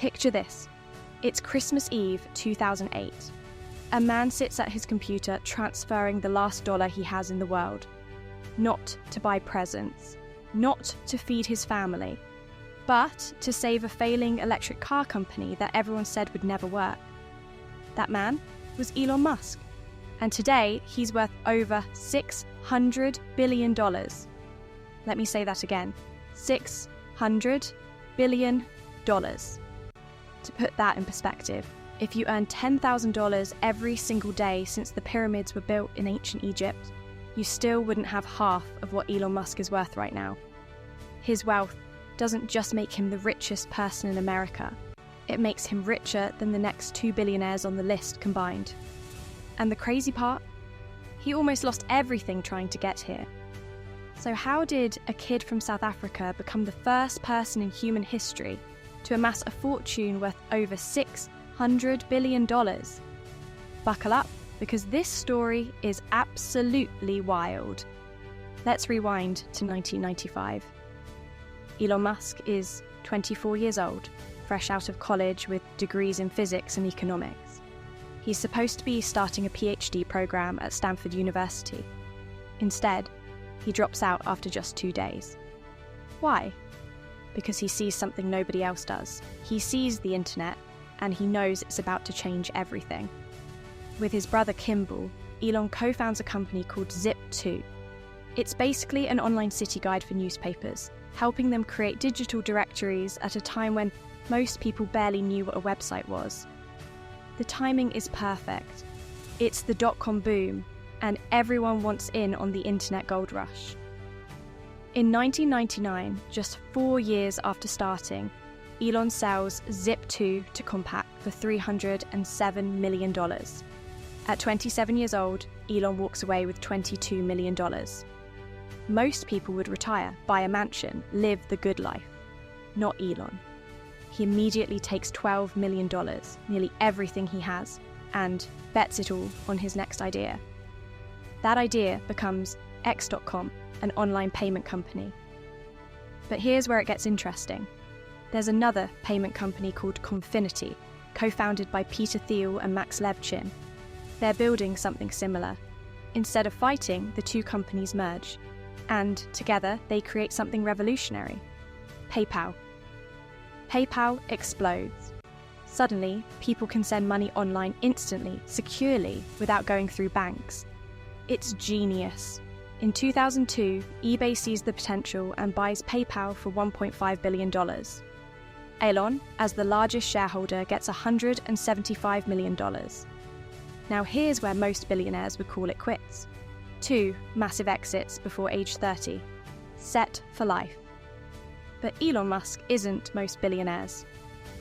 Picture this. It's Christmas Eve 2008. A man sits at his computer transferring the last dollar he has in the world. Not to buy presents, not to feed his family, but to save a failing electric car company that everyone said would never work. That man was Elon Musk, and today he's worth over $600 billion. Let me say that again, $600 billion. To put that in perspective, if you earned $10,000 every single day since the pyramids were built in ancient Egypt, you still wouldn't have half of what Elon Musk is worth right now. His wealth doesn't just make him the richest person in America, it makes him richer than the next 2 billionaires on the list combined. And the crazy part? He almost lost everything trying to get here. So how did a kid from South Africa become the first person in human history to amass a fortune worth over $600 billion? Buckle up, because this story is absolutely wild. Let's rewind to 1995. Elon Musk is 24 years old, fresh out of college with degrees in physics and economics. He's supposed to be starting a PhD program at Stanford University. Instead, he drops out after just 2 days. Why? Because he sees something nobody else does. He sees the internet, and he knows it's about to change everything. With his brother Kimball, Elon co-founds a company called Zip2. It's basically an online city guide for newspapers, helping them create digital directories at a time when most people barely knew what a website was. The timing is perfect. It's the dot-com boom, and everyone wants in on the internet gold rush. In 1999, just 4 years after starting, Elon sells Zip2 to Compaq for $307 million. At 27 years old, Elon walks away with $22 million. Most people would retire, buy a mansion, live the good life. Not Elon. He immediately takes $12 million, nearly everything he has, and bets it all on his next idea. That idea becomes X.com, an online payment company. But here's where it gets interesting. There's another payment company called Confinity, co-founded by Peter Thiel and Max Levchin. They're building something similar. Instead of fighting, the two companies merge. And together, they create something revolutionary. PayPal. PayPal explodes. Suddenly, people can send money online instantly, securely, without going through banks. It's genius. In 2002, eBay sees the potential and buys PayPal for $1.5 billion. Elon, as the largest shareholder, gets $175 million. Now here's where most billionaires would call it quits. 2 massive exits before age 30. Set for life. But Elon Musk isn't most billionaires.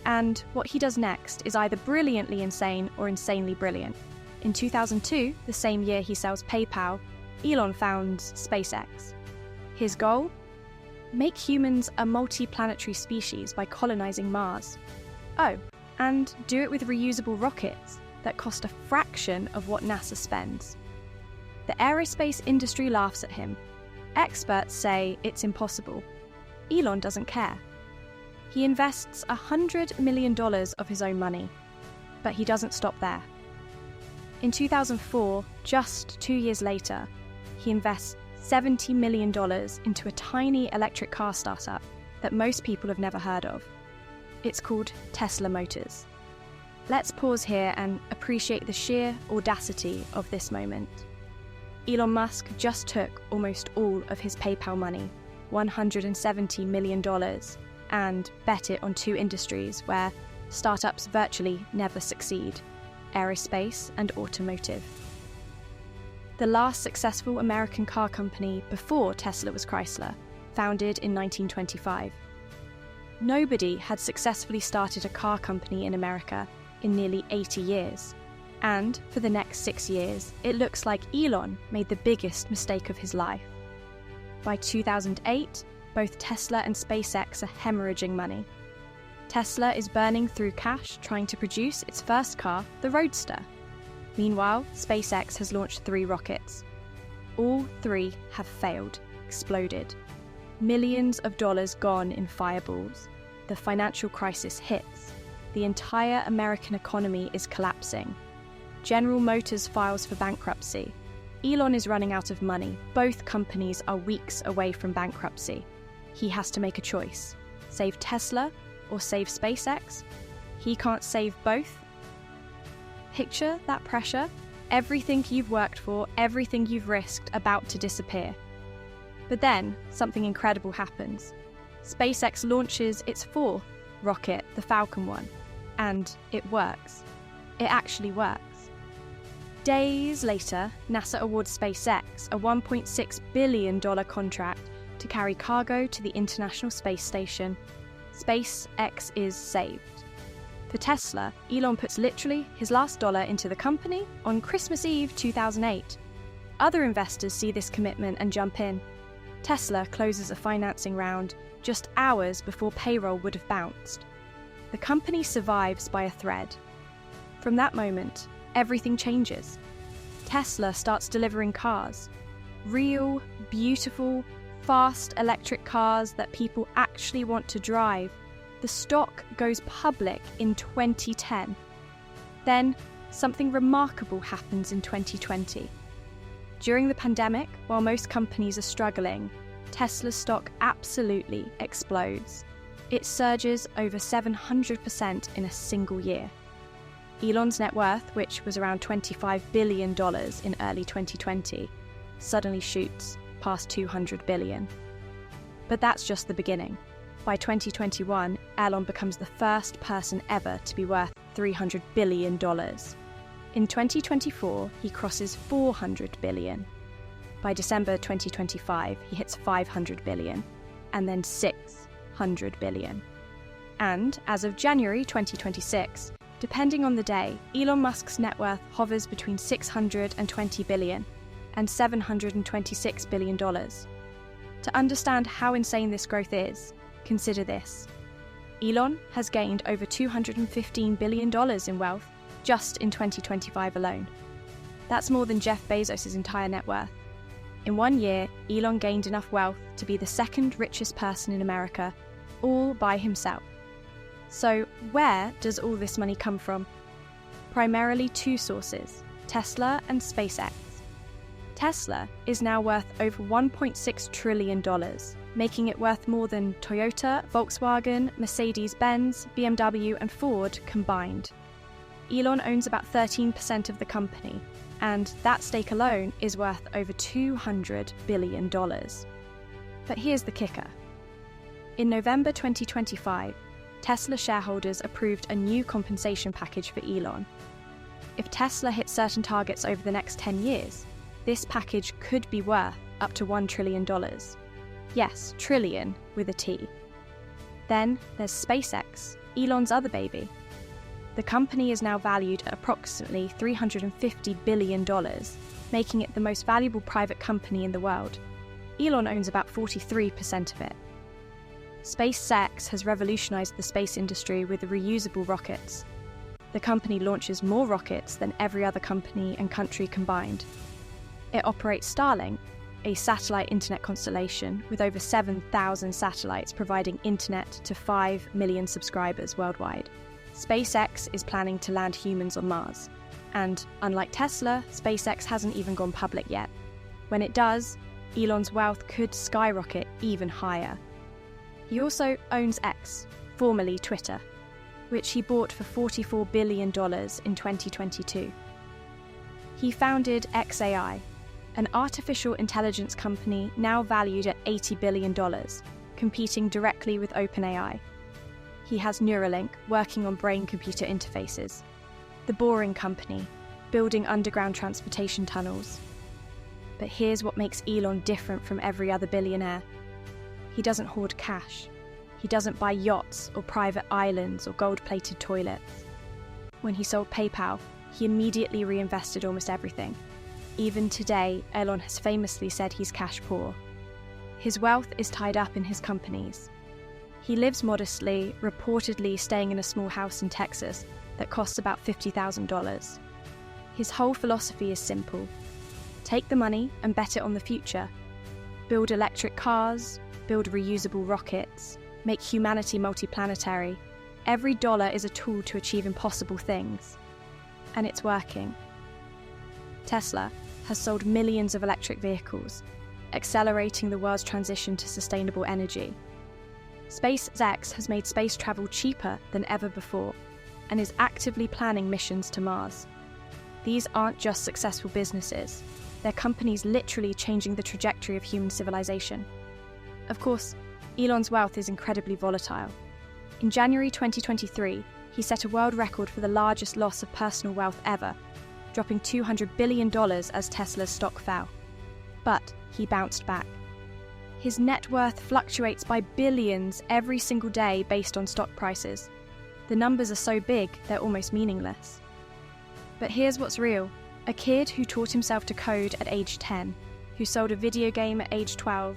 And what he does next is either brilliantly insane or insanely brilliant. In 2002, the same year he sells PayPal, Elon founds SpaceX. His goal? Make humans a multi-planetary species by colonizing Mars. Oh, and do it with reusable rockets that cost a fraction of what NASA spends. The aerospace industry laughs at him. Experts say it's impossible. Elon doesn't care. He invests $100 million of his own money, but he doesn't stop there. In 2004, just 2 years later, he invests $70 million into a tiny electric car startup that most people have never heard of. It's called Tesla Motors. Let's pause here and appreciate the sheer audacity of this moment. Elon Musk just took almost all of his PayPal money, $170 million, and bet it on 2 industries where startups virtually never succeed: aerospace and automotive. The last successful American car company before Tesla was Chrysler, founded in 1925. Nobody had successfully started a car company in America in nearly 80 years. And for the next 6 years, it looks like Elon made the biggest mistake of his life. By 2008, both Tesla and SpaceX are hemorrhaging money. Tesla is burning through cash trying to produce its first car, the Roadster. Meanwhile, SpaceX has launched 3 rockets. All 3 have failed, exploded. Millions of dollars gone in fireballs. The financial crisis hits. the entire American economy is collapsing. General Motors files for bankruptcy. Elon is running out of money. Both companies are weeks away from bankruptcy. He has to make a choice. Save Tesla or save SpaceX? He can't save both. Picture that pressure. Everything you've worked for, everything you've risked, about to disappear. But then, something incredible happens. SpaceX launches its fourth rocket, the Falcon 1, and it works. It actually works. Days later, NASA awards SpaceX a $1.6 billion contract to carry cargo to the International Space Station. SpaceX is saved. For Tesla, Elon puts literally his last dollar into the company on Christmas Eve 2008. Other investors see this commitment and jump in. Tesla closes a financing round just hours before payroll would have bounced. The company survives by a thread. From that moment, everything changes. Tesla starts delivering cars. Real, beautiful, fast electric cars that people actually want to drive. The stock goes public in 2010. Then, something remarkable happens in 2020. During the pandemic, while most companies are struggling, Tesla's stock absolutely explodes. It surges over 700% in a single year. Elon's net worth, which was around $25 billion in early 2020, suddenly shoots past $200 billion. But that's just the beginning. By 2021, Elon becomes the first person ever to be worth $300 billion. In 2024, he crosses $400 billion. By December 2025, he hits $500 billion, and then $600 billion. And as of January 2026, depending on the day, Elon Musk's net worth hovers between $620 billion and $726 billion. To understand how insane this growth is, consider this. Elon has gained over $215 billion in wealth just in 2025 alone. That's more than Jeff Bezos' entire net worth. In 1 year, Elon gained enough wealth to be the second richest person in America, all by himself. So where does all this money come from? Primarily two sources, Tesla and SpaceX. Tesla is now worth over $1.6 trillion, making it worth more than Toyota, Volkswagen, Mercedes-Benz, BMW and Ford combined. Elon owns about 13% of the company, and that stake alone is worth over $200 billion. But here's the kicker. In November 2025, Tesla shareholders approved a new compensation package for Elon. If Tesla hits certain targets over the next 10 years, this package could be worth up to $1 trillion. Yes, trillion with a T. Then there's SpaceX, Elon's other baby. The company is now valued at approximately $350 billion, making it the most valuable private company in the world. Elon owns about 43% of it. SpaceX has revolutionized the space industry with reusable rockets. The company launches more rockets than every other company and country combined. It operates Starlink, a satellite internet constellation with over 7,000 satellites providing internet to 5 million subscribers worldwide. SpaceX is planning to land humans on Mars. And unlike Tesla, SpaceX hasn't even gone public yet. When it does, Elon's wealth could skyrocket even higher. He also owns X, formerly Twitter, which he bought for $44 billion in 2022. He founded XAI, an artificial intelligence company now valued at $80 billion, competing directly with OpenAI. He has Neuralink, working on brain-computer interfaces. The Boring Company, building underground transportation tunnels. But here's what makes Elon different from every other billionaire. He doesn't hoard cash. He doesn't buy yachts or private islands or gold-plated toilets. When he sold PayPal, he immediately reinvested almost everything. Even today, Elon has famously said he's cash poor. His wealth is tied up in his companies. He lives modestly, reportedly staying in a small house in Texas that costs about $50,000. His whole philosophy is simple. Take the money and bet it on the future. Build electric cars, build reusable rockets, make humanity multiplanetary, Every dollar is a tool to achieve impossible things. And it's working. Tesla has sold millions of electric vehicles, accelerating the world's transition to sustainable energy. SpaceX has made space travel cheaper than ever before and is actively planning missions to Mars. These aren't just successful businesses, they're companies literally changing the trajectory of human civilization. Of course, Elon's wealth is incredibly volatile. In January 2023, he set a world record for the largest loss of personal wealth ever, dropping $200 billion as Tesla's stock fell. But he bounced back. His net worth fluctuates by billions every single day based on stock prices. The numbers are so big, they're almost meaningless. But here's what's real. A kid who taught himself to code at age 10, who sold a video game at age 12,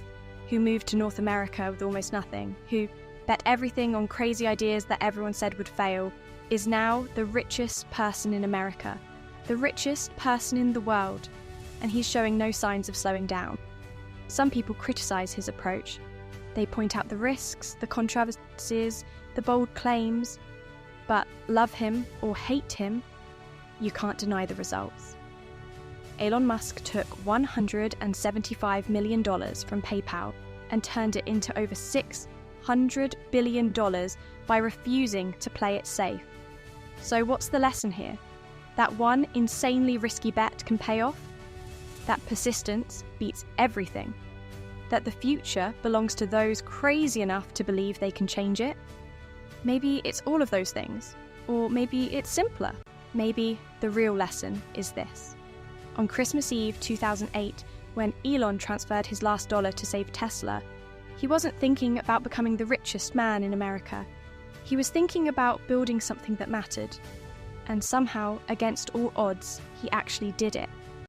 who moved to North America with almost nothing, who bet everything on crazy ideas that everyone said would fail, is now the richest person in America, the richest person in the world, and he's showing no signs of slowing down. Some people criticize his approach. They point out the risks, the controversies, the bold claims, but love him or hate him, you can't deny the results. Elon Musk took $175 million from PayPal and turned it into over $600 billion by refusing to play it safe. So what's the lesson here? That one insanely risky bet can pay off? That persistence beats everything? That the future belongs to those crazy enough to believe they can change it? Maybe it's all of those things. Or maybe it's simpler. Maybe the real lesson is this. On Christmas Eve 2008, when Elon transferred his last dollar to save Tesla, he wasn't thinking about becoming the richest man in America. He was thinking about building something that mattered. And somehow, against all odds, he actually did it.